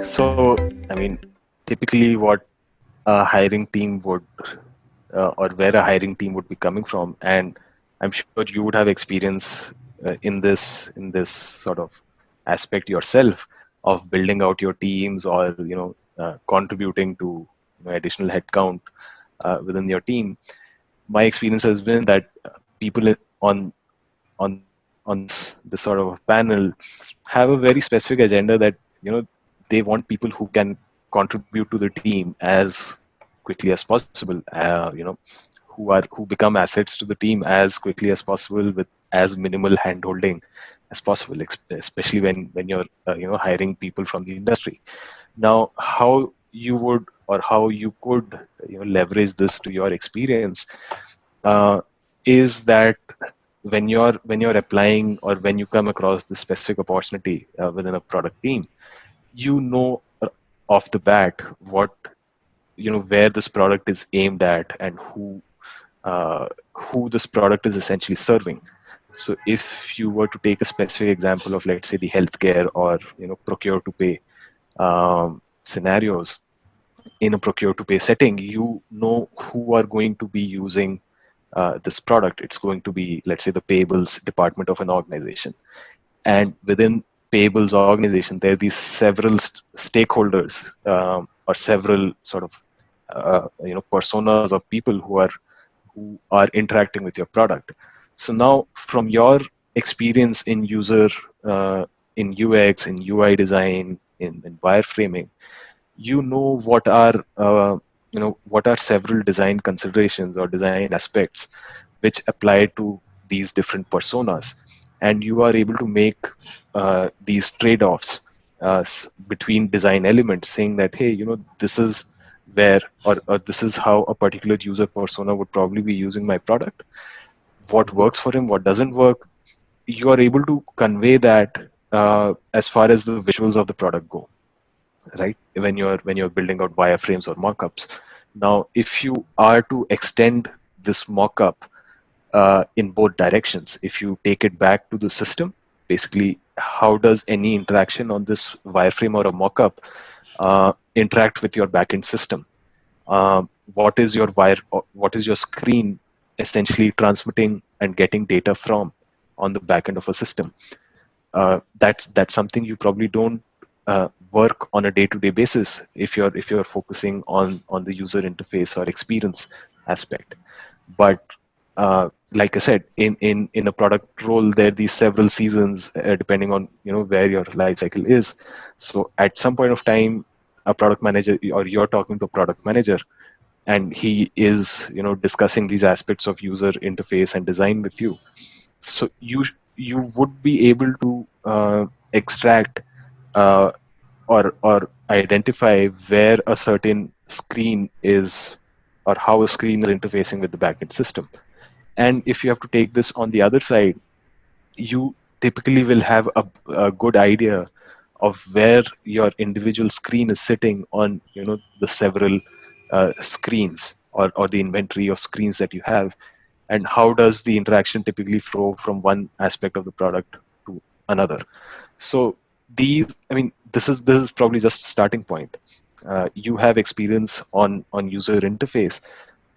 So, I mean, typically what a hiring team would, or where a hiring team would be coming from, and I'm sure you would have experience in this sort of aspect yourself of building out your teams or contributing to additional headcount within your team. My experience has been that people on this sort of panel have a very specific agenda that they want people who can contribute to the team as quickly as possible. Who become assets to the team as quickly as possible with as minimal handholding as possible, especially when you're hiring people from the industry. Now, how you would or how you could leverage this to your experience uh, is that when you're applying or when you come across this specific opportunity within a product team, off the bat what where this product is aimed at and who this product is essentially serving. So if you were to take a specific example of, let's say, the healthcare or procure to pay scenarios, in a procure to pay setting, you know who are going to be using this product. It's going to be, let's say, the payables department of an organization, and within payables organization there are these several stakeholders, or several sort of personas of people who are interacting with your product. So now, from your experience in user in UX, in UI design, in wireframing, what are several design considerations or design aspects which apply to these different personas, and you are able to make these trade-offs between design elements, saying that, hey, this is where, or this is how a particular user persona would probably be using my product, what works for him, what doesn't work. You are able to convey that as far as the visuals of the product go, right? When you're building out wireframes or mockups. Now, if you are to extend this mockup in both directions, if you take it back to the system, basically, how does any interaction on this wireframe or a mockup interact with your backend system? What is your screen essentially transmitting and getting data from on the backend of a system? That's something you probably don't work on a day-to-day basis if you're focusing on the user interface or experience aspect. But like I said, in a product role, there are these several seasons depending on where your life cycle is. So at some point of time, a product manager, or you're talking to a product manager, and he is discussing these aspects of user interface and design with you. So you would be able to extract uh, or identify where a certain screen is, or how a screen is interfacing with the backend system. And if you have to take this on the other side, you typically will have a good idea of where your individual screen is sitting on the several screens, or the inventory of screens that you have, and how does the interaction typically flow from one aspect of the product to another. So this is probably just starting point. You have experience on user interface,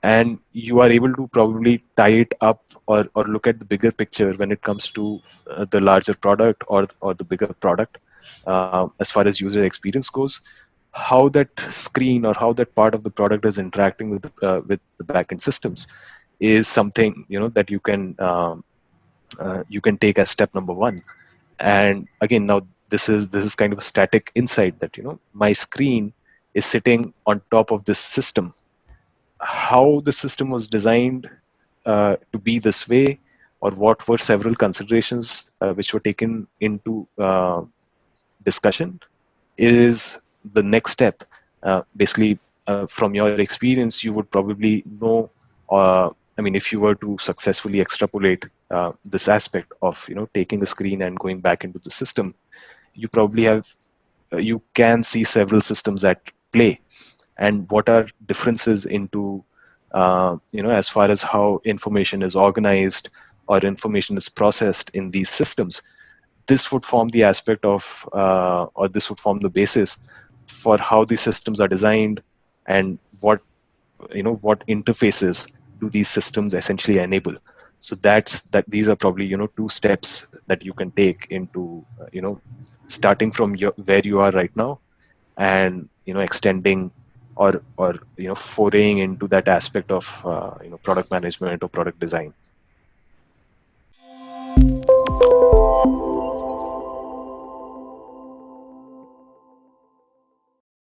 and you are able to probably tie it up, or look at the bigger picture when it comes to the larger product, or the bigger product, as far as user experience goes. How that screen or how that part of the product is interacting with the backend systems is something that you can take as step number one. And again, now this is kind of a static insight that my screen is sitting on top of this system. How the system was designed to be this way, or what were several considerations which were taken into discussion, is the next step. Basically, from your experience, you would probably know. If you were to successfully extrapolate this aspect of taking a screen and going back into the system, you probably you can see several systems at play, and what are differences into as far as how information is organized or information is processed in these systems. This would form the aspect of, or this would form the basis for how these systems are designed, and what interfaces do these systems essentially enable. So that these are probably two steps that you can take into starting from where you are right now, and extending or foraying into that aspect of product management or product design.